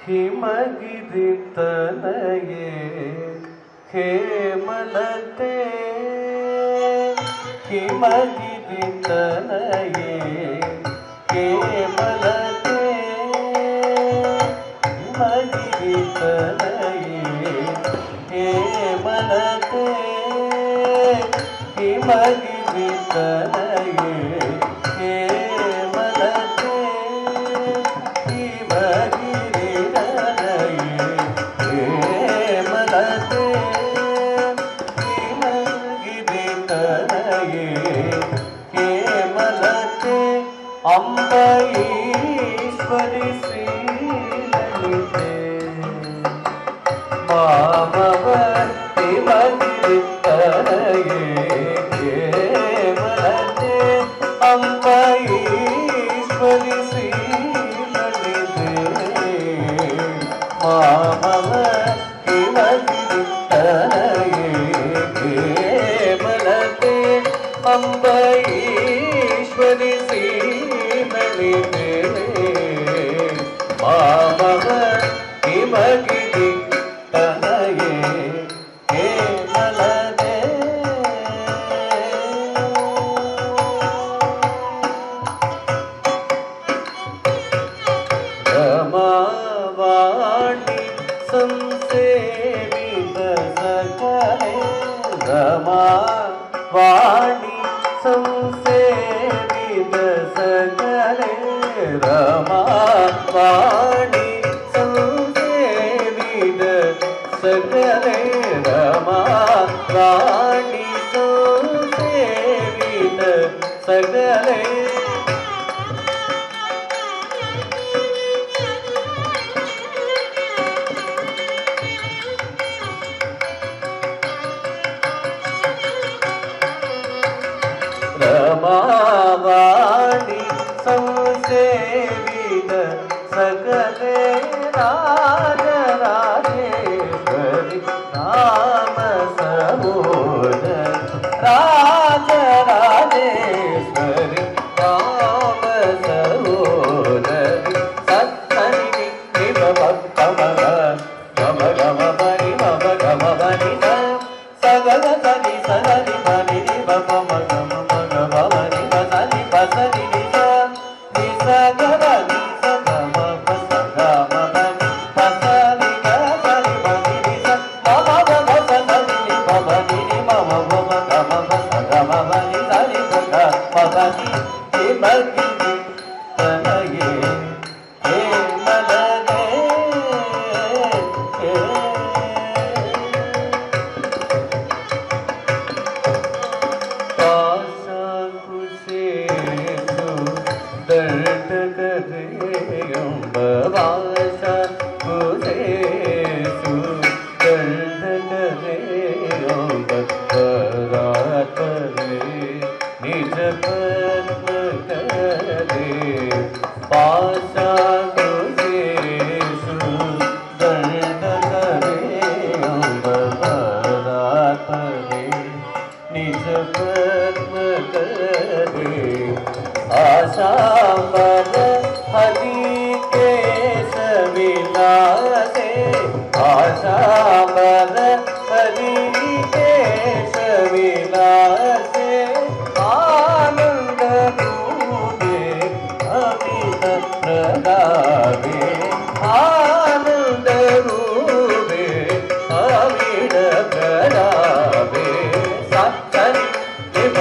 ಹಿಮಗಿರಿ ತನಯೇ ಹೇಮಲತೆ ಹಿಮಗಿರಿ ತನಯೇ ಹೇಮಲತೆ ಹಿಮಗಿರಿ ತನಯೇ ಹೇಮಲತೆ ಹಿಮಗಿರಿ ತನಯೇ ಹೇಮಲತೆ ಹಿಮಗಿರಿ ತನಯೇ ಹೇಮಲತೆ ಹಿಮಗಿರಿ ತನಯೇ ಹೇಮಲತೆ ಅಂಬ ಈಶ್ವರಿ ಶ್ರೀಲಲಿತೆ ಮಾಮವ ಹಿಮಗಿರಿ ತನಯೇ ಹೇಮಲತೆ ಅಂಬ ಈಶ್ವರಿ ಶ್ರೀಲಲಿತೆ ಮಾಮವ ಹಿಮಗಿರಿ ತನಯೇ ಹೇಮಲತೆ ಅಂಬ ಈಶ್ವರಿ ಶ್ರೀಲಲಿತೆ ಮಾಮವ ಹಿಮಗಿರಿ ತನಯೇ ಹೇಮಲತೆ ರಮಾವಾಣಿ ಸಂಸೇವಿತ ಸಕಲೆ ರಮಾವಾಣಿ ಸಂಸೇವಿತ ಸಕಲೆ ರಮಾವಾಣಿ ಸಂಸೇವಿತ ಸಕಲೆ ರಮಾವಾಣಿ ಸಂಸೇವಿತ ಸಕಲೆ ರಮಾವಾಣಿ ಸಂಸೇವಿತ ಸಕಲೆ ರಾಜರಾಜೇಶ್ವರಿ ರಾಮ ಸಹೋದರ ರಾಜರಾಜೇಶ್ವರಿ ರಾಮ ಸಹೋದರಿ ಸತ್ತನಿ ನಿಮ ಭಕ್ತಮಗ ಗಮ ಗಮ ಬನಿ ಮಮ ಗಮ ಬನಿ ಸಗಲ ಸನಿ ಸಗಲಿ ಬನಿ ನಿಮ ಮಮ ಗಮ ಮಗ ಬನಿ ಬಸನಿ ಬಸನಿ ನಿಜ ನಿಸ ಗಮ ನಿಸ ಗಮ ಬಸ ಗಮ ಬನಿ ಬಸನಿ ಗಸನಿ ಬನಿ ನಿಸ ಮಮ ಗಮ ಬಸನಿ ನಿಮ ಬನಿ ನಿಮ ಮಮ ಗಮ ಬಸ ಗಮ ಬನಿ ಸನಿ ಗಗ ಮಬನಿ ಹಿಮಗಿರಿ ತನಯೇ ಹೇಮಲತೆ ಪಾಶಕುಶೇಷು ದರ್ಟಕರೆ ಅಂಬ ಪಾಶಕುಶೇಷು ದರ್ಟಕರೆ ಅಂಬ ಪರಾತ್ಪರೆ ನಿಜ ಪದ್ಮಕರೆ ಪಾಶಕುಶೇಷು ದರ್ಟಕರೆ ಅಂಬ ಪರಾತ್ಪರೆ ನಿಜ ಪದ್ಮಕರೆ ಆಶಾಂಬರ ಹರಿಕೇಶವಿಲಾಸೆ ಆಶಾಂಬರ ಹರಿಕೇಶವಿಲಾಸೆ ಆನಂದ ರೂಪೆ ಅಮಿತ ಪ್ರದಾವೆ ಆನಂದ ರೂಪೆ ಅಮಿತ ಪ್ರದಾವೆ ಸತ್ತರಿ ನಿಮ